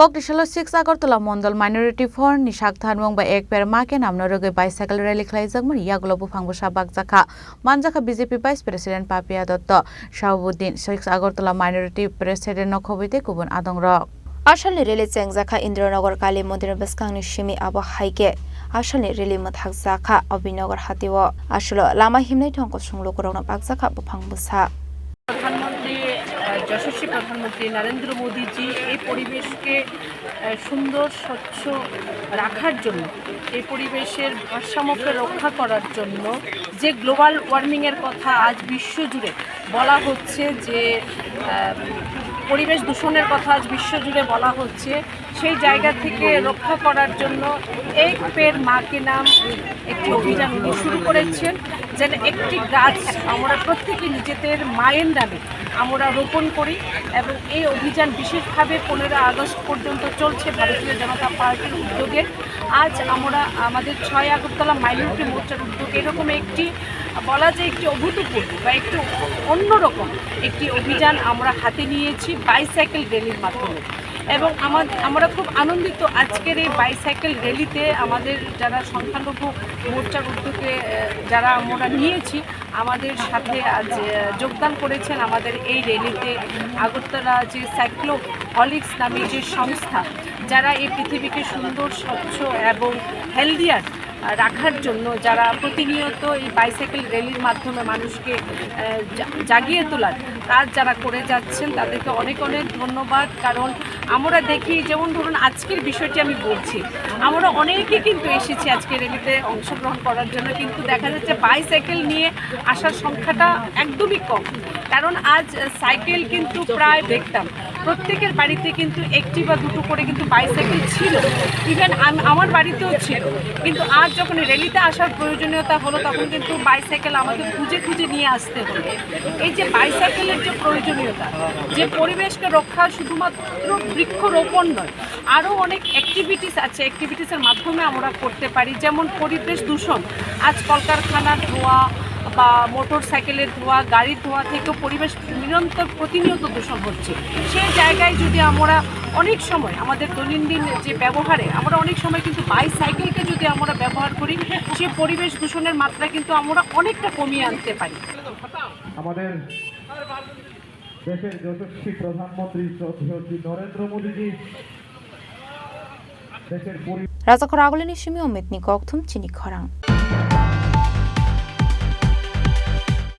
Kokdishalo 6 Agartala Mondal Minority for Nishak Thanmong by Ekper Make Namno Rwgwi bicycle rally Khlaijagmani Yakulo Buphang Bwsa Bakjakha Bakjakha BJP Vice President Papia Dotto Shahabuddin 6 Agartala Minority President Nokhobite Kubun Adongrok Ashalni rally Chengjakha Indranagar Kali Mondir Bwskangni Shimi Abo Haike Ashalni rally Mathakjakha Abhinagar Hatiwo Ashalo Lama Himnai Thongko Sunglo Korona Bakjakha Buphang Bwsa যশস্বী প্রধানমন্ত্রী নরেন্দ্র মোদীজি এই পরিবেশকে সুন্দর স্বচ্ছ রাখার জন্য এই পরিবেশের ভারসাম্যকে রক্ষা করার জন্য যে গ্লোবাল ওয়ার্মিংয়ের কথা আজ বিশ্বজুড়ে বলা হচ্ছে যে পরিবেশ দূষণের কথা আজ বিশ্বজুড়ে বলা হচ্ছে সেই জায়গা থেকে রক্ষা করার জন্য এক পের মাকে নাম একটি অভিযান শুরু করেছেন যেন একটি গাছ আমরা প্রত্যেকে নিজেদের মায়ের নামে আমরা রোপণ করি এবং এই অভিযান বিশেষভাবে 15 আগস্ট পর্যন্ত চলছে ভারতীয় জনতা পার্টির উদ্যোগে আজ আমরা আমাদের 6 আগরতলা মাইনরিটি মোর্চার উদ্যোগে এরকম একটি বলা যায় একটি অভূতপূর্ব বা একটু অন্যরকম একটি অভিযান আমরা হাতে নিয়েছি বাইসাইকেল র্যালির মাধ্যমে এবং আমরা খুব আনন্দিত আজকের এই বাইসাইকেল র্যালিতে আমাদের যারা সংখ্যালঘু মোর্চার উদ্যোগে যারা আমরা নিয়েছি আমাদের সাথে আজ যোগদান করেছেন আমাদের এই র্যালিতে আগরতলা যে সাইক্লোহলিক্স নামে যে সংস্থা যারা এই পৃথিবীকে সুন্দর স্বচ্ছ এবং হেলদিয়ার রাখার জন্য যারা প্রতিনিয়ত এই বাইসাইকেল র্যালির মাধ্যমে মানুষকে জাগিয়ে তোলার কাজ যারা করে যাচ্ছেন তাদেরকে অনেক অনেক ধন্যবাদ কারণ আমরা দেখি যেমন ধরুন আজকের বিষয়টি আমি বলছি আমরা অনেকে কিন্তু এসেছি আজকের র্যালিতে অংশগ্রহণ করার জন্য কিন্তু দেখা যাচ্ছে বাইসাইকেল নিয়ে আসার সংখ্যাটা একদমই কম কারণ আজ সাইকেল কিন্তু প্রায় দেখতাম প্রত্যেকের বাড়িতে কিন্তু একটি বা দুটো করে কিন্তু বাইসাইকেল ছিল ইভেন আমার বাড়িতেও ছিল কিন্তু আজ যখন র্যালিতে আসার প্রয়োজনীয়তা হলো তখন কিন্তু বাইসাইকেল আমাকে খুঁজে খুঁজে নিয়ে আসতে হলো এই যে বাইসাইকেলের যে প্রয়োজনীয়তা যে পরিবেশকে রক্ষা শুধুমাত্র বৃক্ষরোপণ নয় আরও অনেক অ্যাক্টিভিটিস আছে অ্যাক্টিভিটিসের মাধ্যমে আমরা করতে পারি যেমন পরিবেশ দূষণ আজ কলকারখানার ধোঁয়া বা মোটর সাইকেলের ধোঁয়া গাড়ির ধোঁয়া থেকেও পরিবেশ নিরন্তর প্রতিনিয়ত দূষণ হচ্ছে সেই জায়গায় যদি আমরা অনেক সময় আমাদের দৈনন্দিন যে ব্যবহারে আমরা অনেক সময় কিন্তু বাইসাইকেলকে যদি আমরা ব্যবহার করি সে পরিবেশ দূষণের মাত্রা কিন্তু আমরা অনেকটা কমিয়ে আনতে পারি আমাদের দেশের যশস্বী প্রধানমন্ত্রী শ্রদ্ধেয় নরেন্দ্র মোদীজি দেশের Rwgwi Shimi Omit Nikok Thum Chini Khorang